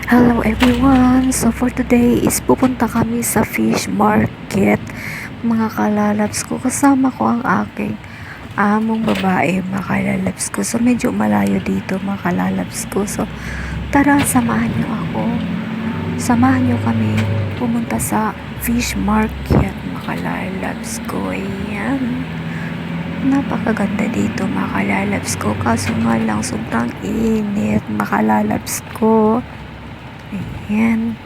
Hello everyone! So for today is pupunta kami sa fish market. Mga kalalabs ko, kasama ko ang aking among babae, mga kalalabs ko. So medyo malayo dito, mga kalalabs ko. So tara, samahan niyo ako. Samahan niyo kami pumunta sa fish market, mga kalalabs ko. Ayan. Napakaganda dito, mga kalalabs ko. Kaso nga lang, sobrang init, mga kalalabs ko. Ayan.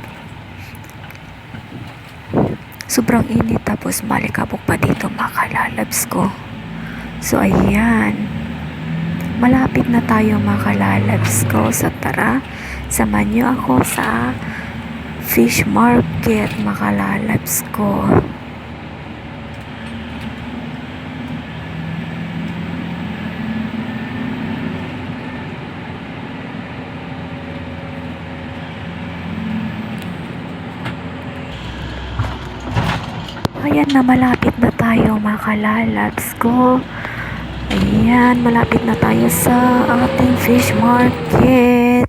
Sobrang init tapos malikabok pa dito, mga kalalabs ko. So ayan. Malapit na tayo, mga kalalabs ko. So tara, samahan niyo ako sa fish market, mga kalalabs ko. Ayan na, malapit na tayo, mga kalalabs ko. Ayan, malapit na tayo sa ating fish market.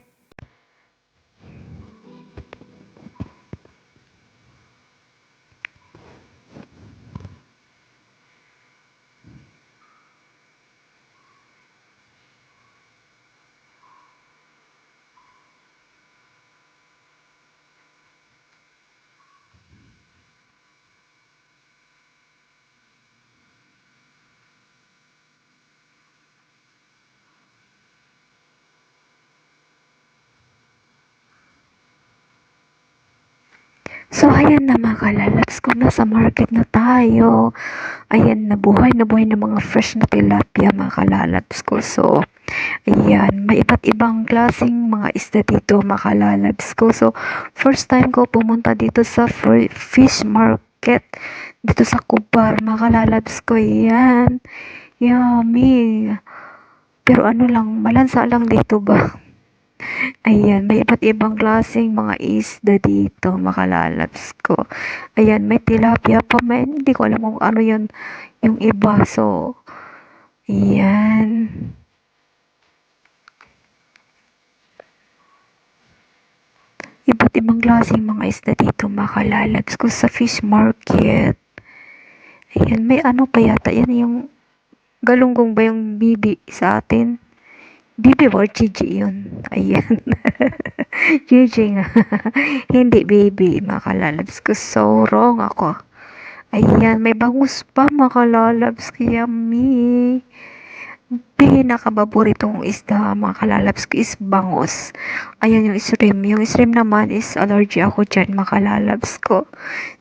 So ayan na, mga kalalabs ko, nasa market na tayo. Ayan, nabuhay na mga fresh na tilapia, mga kalalabs ko. So ayan, may iba't ibang klaseng mga isda dito, mga kalalabs ko. So first time ko pumunta dito sa fish market dito sa Kubar, mga kalalabs ko. Ayan, yummy. Pero ano lang, malansa lang dito ba? Ayan, may iba't ibang klaseng mga isda dito, makalalabs ko. Ayan, may tilapia pa, may, hindi ko alam kung ano yun, yung iba. So, ayan. Iba't ibang klaseng mga isda dito, makalalabs ko sa fish market. Ayan, may ano pa yata, yan yung galunggong ba yung bibi sa atin? Bibi or Gigi yun? Ayan. Gigi nga. Hindi baby, makalalabs ko. So wrong ako. Ayan, may bangus pa, makalalabs, kaya me. Pinakapaboritong isda, mga kalalabs ko, is bangus. Ayan yung shrimp. Yung shrimp naman is allergy ako dyan, mga kalalabs ko.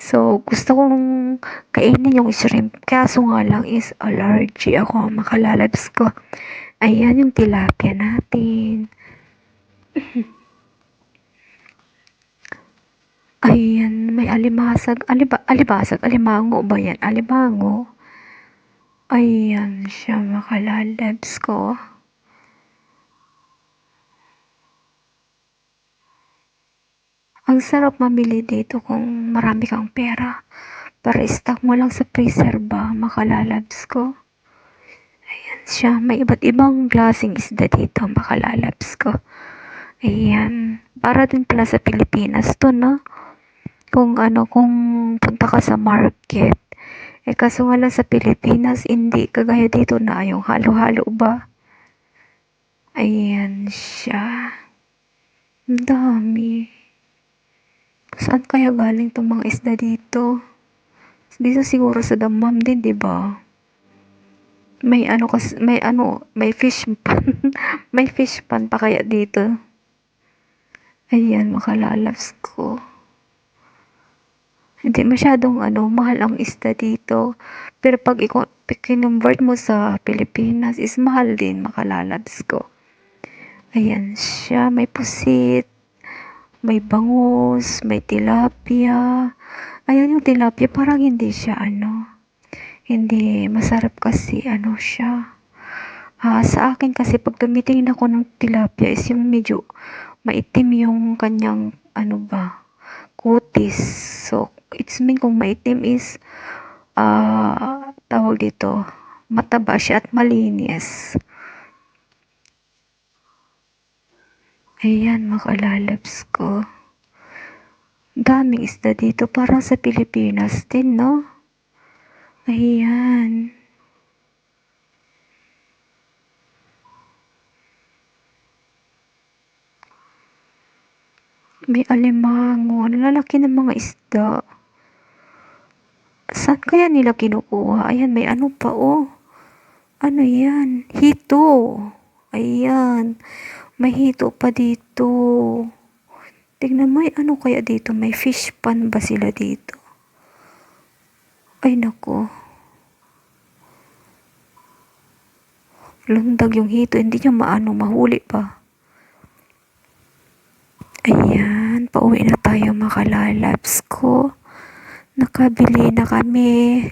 So, gusto kong kainin yung shrimp. Kaso nga lang is allergy ako, mga kalalabs ko. Ayan yung tilapia natin. Ayan, may alimasag. Alibasag, alimango ba yan? Alimango. Ayan siya, mga kalalabs ko. Ang sarap mamili dito kung marami kang pera. Para stock mo lang sa freezer ba, makalalabs ko. Ayan siya, may iba't ibang klaseng isda dito, makalalabs ko. Ayan, para din pala sa Pilipinas to, no? Kung ano, kung punta ka sa market. Eh kaso nga lang sa Pilipinas, hindi kagaya dito na yung halo-halo ba? Ayan siya. Ang dami. Saan kaya galing tong mga isda dito? Dito siguro sa Damam din, 'di ba? May fish pan. May fish pan pa kaya dito. Ayan, makalalabs ko. Hindi masyadong mahal ang isda dito. Pero pag kinonvert mo sa Pilipinas is mahal din, makalalabs ko. Ayan siya, may pusit, may bangus, may tilapia. Ayan yung tilapia, parang hindi siya hindi masarap kasi siya. Sa akin kasi pag tumitingin ako ng tilapia is yung medyo maitim yung kanyang kutis. So, it's mean kung maitim is tawag dito, mataba siya at malinis. Ayan mga kalalabs ko. Daming isda dito parang sa Pilipinas din, no? Ayan. May alimango. Ang lalaki ng mga isda. Saan kaya nila kinukuha? Ayan, may ano pa, oh. Ano yan? Hito. Ayan. May hito pa dito. Tignan mo, ano kaya dito? May fish pan ba sila dito? Ay, nako. Lundag yung hito. Hindi niya mahuli pa. Ayan, pauwi na tayo mga kalalabs ko. Nakabili na kami.